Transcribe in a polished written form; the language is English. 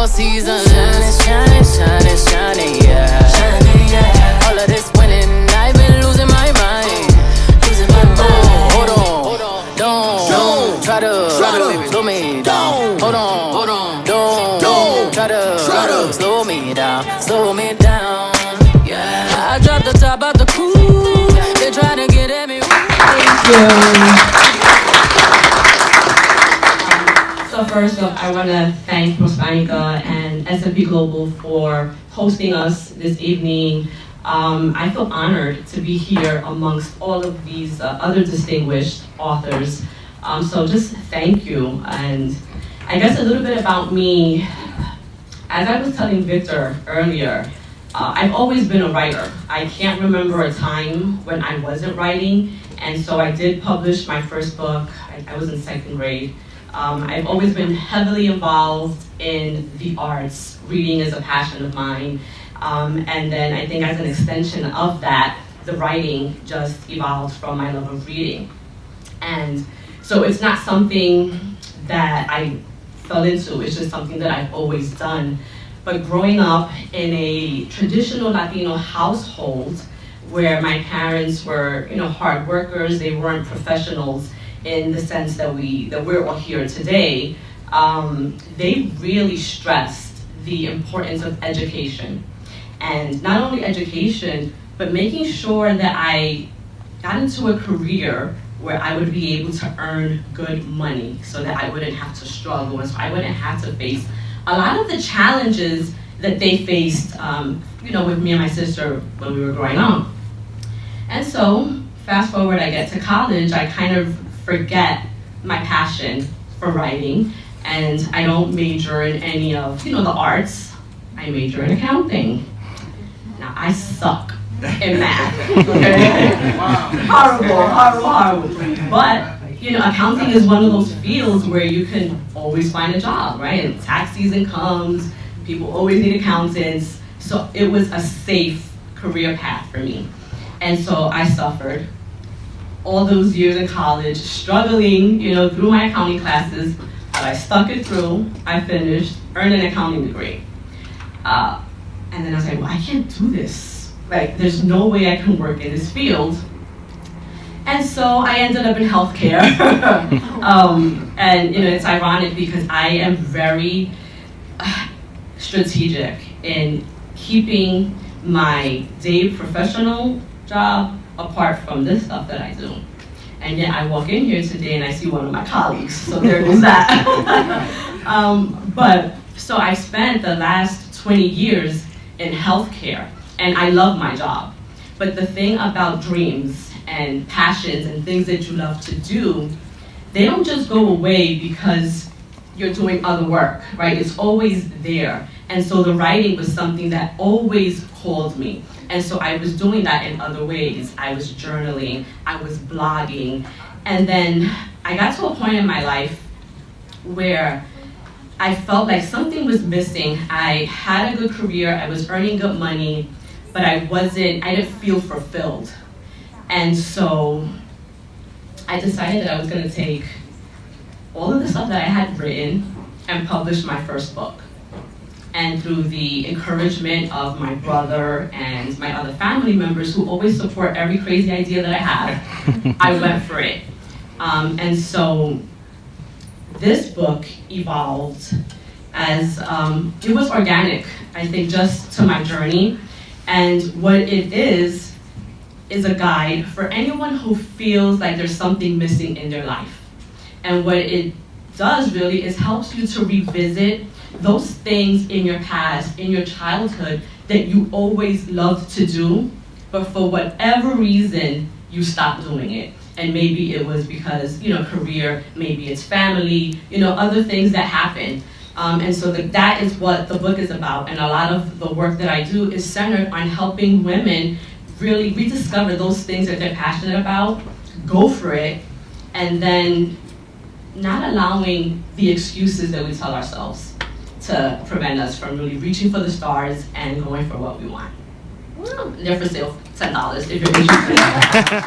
4 seasons. Shining, shining, shining, shining, yeah. Shining, yeah. All of this winning, I've been losing my mind. Losing my mind. Hold on, don't try to slow me down. Hold on, don't try to slow me down, yeah. I dropped the top out the coupe. They try to get at me. Thank you. So first off, I want to thank Prospanica and S&P Global for hosting us this evening. I feel honored to be here amongst all of these other distinguished authors. So just thank you. And I guess a little bit about me. As I was telling Victor earlier, I've always been a writer. I can't remember a time when I wasn't writing, and so I did publish my first book. I was in 2nd grade. I've always been heavily involved in the arts. Reading is a passion of mine. And then I think as an extension of that, the writing just evolved from my love of reading. And so it's not something that I fell into, it's just something that I've always done. But growing up in a traditional Latino household where my parents were, hard workers, they weren't professionals in the sense that we're all here today, they really stressed the importance of education. And not only education, but making sure that I got into a career where I would be able to earn good money so that I wouldn't have to struggle and so I wouldn't have to face a lot of the challenges that they faced, with me and my sister when we were growing up. And so, fast forward, I get to college, I kind of forget my passion for writing, and I don't major in any of, the arts. I major in accounting. Now, I suck in math, okay? Horrible. But, accounting is one of those fields where you can always find a job, right? And tax season comes, people always need accountants. So it was a safe career path for me. And so I suffered all those years in college, struggling, through my accounting classes, but I stuck it through, I finished, earned an accounting degree. And then I was like, well, I can't do this. Like, there's no way I can work in this field. And so I ended up in healthcare. And it's ironic because I am very strategic in keeping my day professional job apart from this stuff that I do. And yet I walk in here today and I see one of my colleagues, so there goes that. But so I spent the last 20 years in healthcare, and I love my job. But the thing about dreams and passions and things that you love to do, they don't just go away because you're doing other work, right? It's always there. And so the writing was something that always called me. And so I was doing that in other ways. I was journaling, I was blogging. And then I got to a point in my life where I felt like something was missing. I had a good career, I was earning good money, but I didn't feel fulfilled. And so I decided that I was going to take all of the stuff that I had written and publish my first book. And through the encouragement of my brother and my other family members who always support every crazy idea that I have, I went for it. And so this book evolved as, it was organic, I think, just to my journey. And what it is a guide for anyone who feels like there's something missing in their life. And what it does really is helps you to revisit those things in your past, in your childhood, that you always loved to do, but for whatever reason, you stopped doing it. And maybe it was because, career, maybe it's family, other things that happen. And so that is what the book is about. And a lot of the work that I do is centered on helping women really rediscover those things that they're passionate about, go for it, and then not allowing the excuses that we tell ourselves to prevent us from really reaching for the stars and going for what we want. They're for sale, $10 if you're interested.